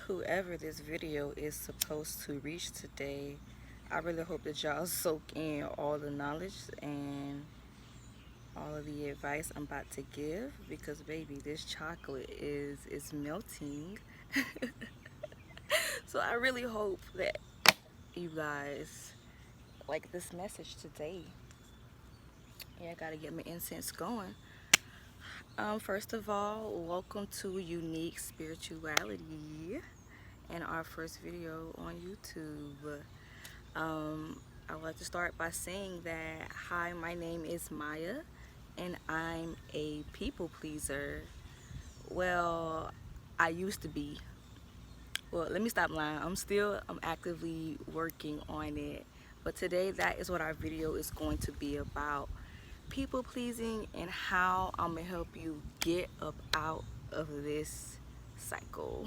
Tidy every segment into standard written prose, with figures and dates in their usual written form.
whoever this video is supposed to reach today, I really hope that y'all soak in all the knowledge and all of the advice I'm about to give, because baby, this chocolate is melting. So I really hope that you guys like this message today. Yeah, I gotta get my incense going. First of all, welcome to Unique Spirituality and our first video on YouTube. I would like to start by saying that hi, my name is Maya and I'm a people pleaser. Well, I used to be. Well, let me stop lying. I'm actively working on it. But today, that is what our video is going to be about. People pleasing and how I'm gonna help you get up out of this cycle.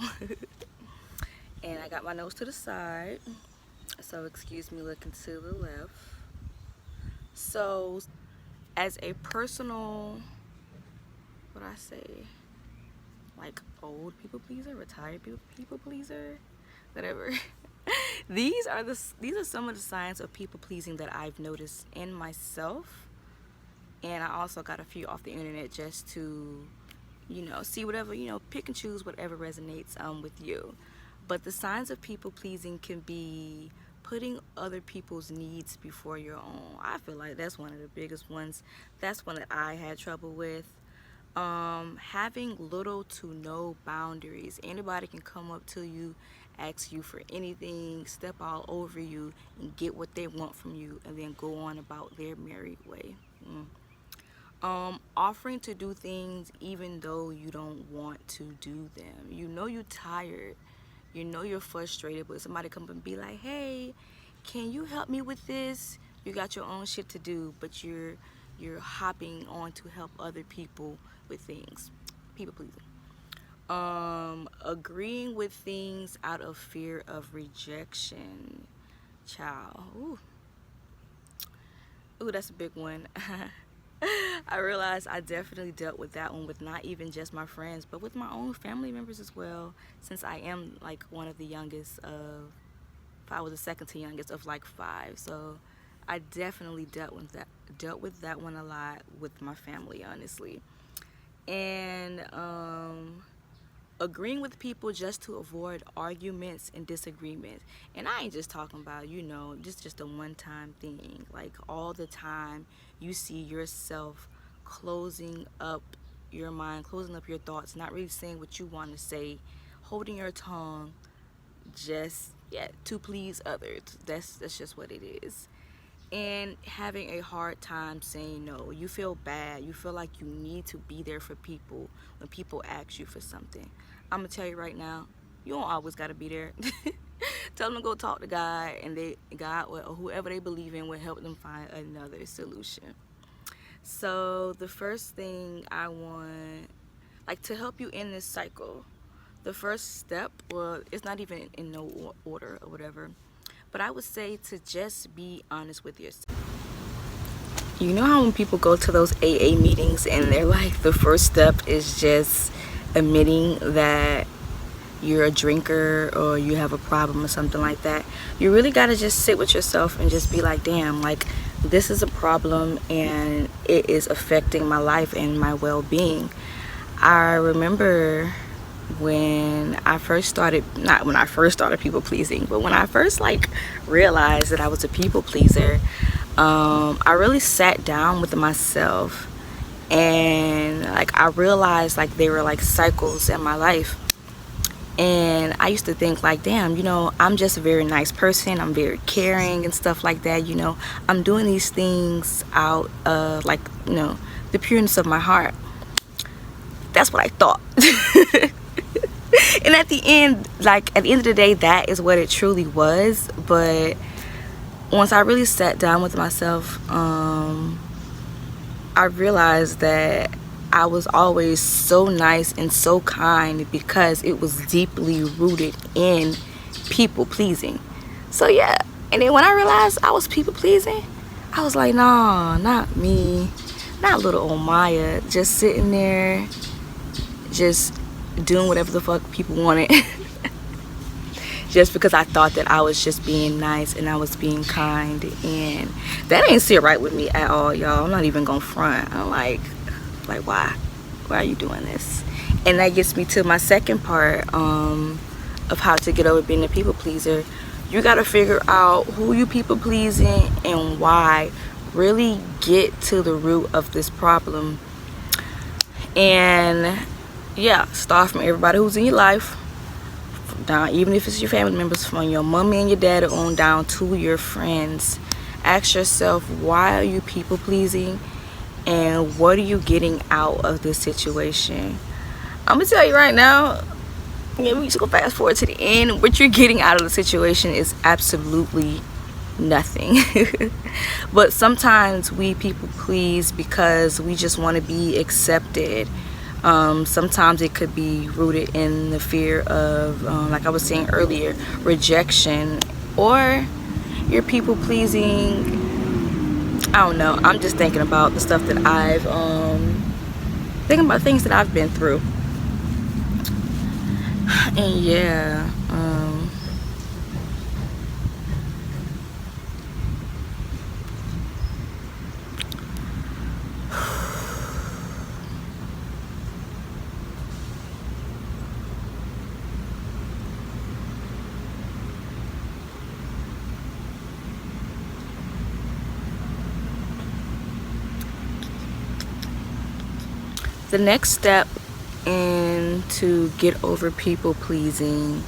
And I got my nose to the side, so excuse me looking to the left. So as a personal, what I say, like old people pleaser, retired people pleaser, whatever. These are some of the signs of people pleasing that I've noticed in myself, and I also got a few off the internet just to, see whatever, pick and choose whatever resonates with you. But the signs of people pleasing can be putting other people's needs before your own. I feel like that's one of the biggest ones. That's one that I had trouble with. Having little to no boundaries. Anybody can come up to you, ask you for anything, step all over you, and get what they want from you, and then go on about their merry way. Offering to do things even though you don't want to do them. You know you're tired, you know you're frustrated, but somebody come up and be like, hey, can you help me with this? You got your own shit to do, but you're hopping on to help other people with things. People pleasing. Agreeing with things out of fear of rejection. Child. Ooh, that's a big one. I realized I definitely dealt with that one with not even just my friends, but with my own family members as well, since I am like one of the youngest of, if I was the second to youngest of like 5. So I definitely dealt with that one a lot with my family, honestly. And agreeing with people just to avoid arguments and disagreements. And I ain't just talking about, just a one-time thing. Like all the time you see yourself closing up your mind, closing up your thoughts, not really saying what you want to say, holding your tongue, just to please others. That's just what it is. And having a hard time saying no. You feel bad. You feel like you need to be there for people when people ask you for something. I'm going to tell you right now, you don't always got to be there. Tell them to go talk to God, and God or whoever they believe in will help them find another solution. So the first thing I want, like, to help you in this cycle, the first step, well, it's not even in no order or whatever, but I would say to just be honest with yourself. You know how when people go to those AA meetings and they're like, the first step is just admitting that you're a drinker or you have a problem or something like that. You really got to just sit with yourself and just be like, damn, like, this is a problem and it is affecting my life and my well-being. I remember when I first started, not when I first started people pleasing, but when I first realized that I was a people pleaser, I really sat down with myself, and I realized they were cycles in my life. And I used to think damn, I'm just a very nice person, I'm very caring and stuff like that, I'm doing these things out of the pureness of my heart. That's what I thought. And at the end of the day, that is what it truly was. But once I really sat down with myself, I realized that I was always so nice and so kind because it was deeply rooted in people pleasing. So yeah, and then when I realized I was people pleasing, I was like, nah, not me, not little old Maya, just sitting there, just doing whatever the fuck people wanted. just because I thought that I was just being nice and I was being kind, and that ain't sit right with me at all, y'all. I'm not even gonna front. I'm like why are you doing this? And that gets me to my second part of how to get over being a people pleaser. You got to figure out who you people pleasing and why. Really get to the root of this problem. And yeah, start from everybody who's in your life down, even if it's your family members, from your mommy and your daddy on down to your friends. Ask yourself, why are you people pleasing, and what are you getting out of this situation? I'm gonna tell you right now, yeah, we just go fast forward to the end. What you're getting out of the situation is absolutely nothing. But sometimes we people please because we just want to be accepted. Sometimes it could be rooted in the fear of, like I was saying earlier, rejection, or you're people pleasing. I don't know. I'm just thinking about the stuff that I've thinking about things that I've been through. And yeah, the next step in to get over people pleasing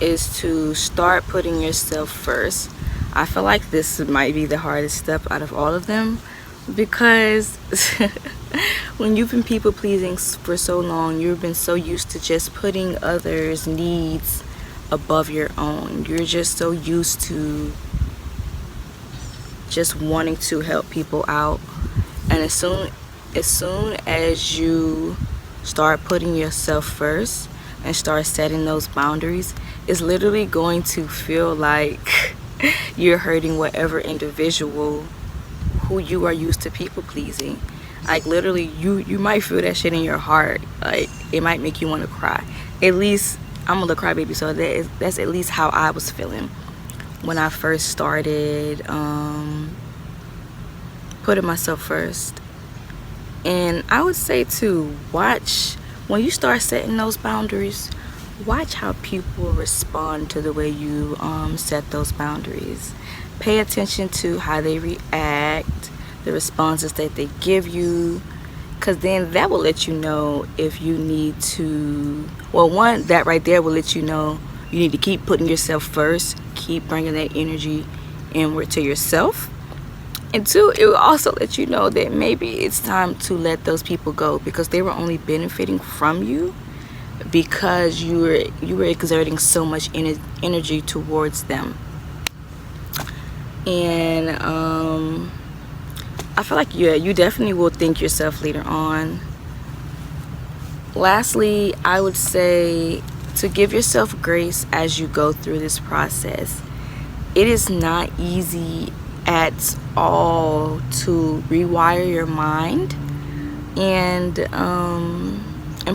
is to start putting yourself first. I feel like this might be the hardest step out of all of them, because when you've been people pleasing for so long, you've been so used to just putting others' needs above your own. You're just so used to just wanting to help people out, and as soon as you start putting yourself first and start setting those boundaries, it's literally going to feel like you're hurting whatever individual who you are used to people pleasing. Like literally, you might feel that shit in your heart. Like it might make you want to cry. At least I'm a little crybaby, so that's at least how I was feeling when I first started putting myself first. And I would say to watch, when you start setting those boundaries, watch how people respond to the way you set those boundaries. Pay attention to how they react, the responses that they give you, because then that will let you know if you need to, well, one, that right there will let you know you need to keep putting yourself first, keep bringing that energy inward to yourself. And two, it will also let you know that maybe it's time to let those people go, because they were only benefiting from you because you were exerting so much energy towards them. And I feel like, yeah, you definitely will thank yourself later on. Lastly, I would say to give yourself grace as you go through this process. It is not easy at all to rewire your mind and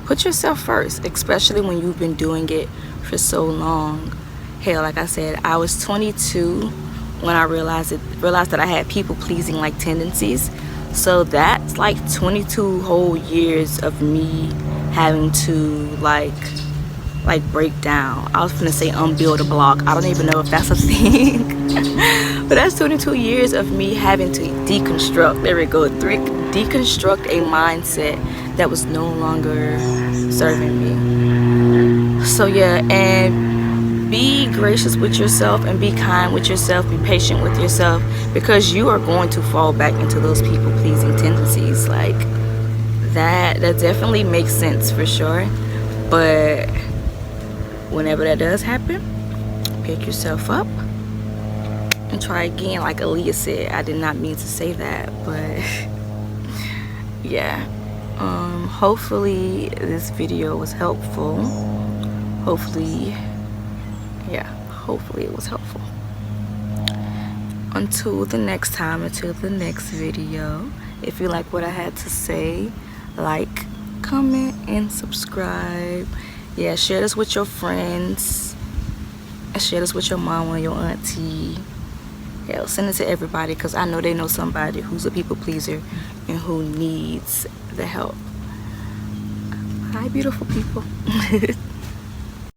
put yourself first, especially when you've been doing it for so long. Hell, like I said, I was 22 when I realized that I had people pleasing like tendencies. So that's like 22 whole years of me having to like break down. I was gonna say unbuild a block. I don't even know if that's a thing. But that's 22 years of me having to deconstruct. There we go. Deconstruct a mindset that was no longer serving me. So yeah, and be gracious with yourself and be kind with yourself. Be patient with yourself, because you are going to fall back into those people pleasing tendencies. Like that definitely makes sense for sure. But whenever that does happen, pick yourself up and try again. Like Aaliyah said, I did not mean to say that, but yeah. Hopefully this video was helpful. Hopefully it was helpful. Until the next time, until the next video, if you like what I had to say, like, comment, and subscribe. Yeah, share this with your friends. Share this with your mom or your auntie. Hell, send it to everybody because I know they know somebody who's a people pleaser and who needs the help. Hi, beautiful people.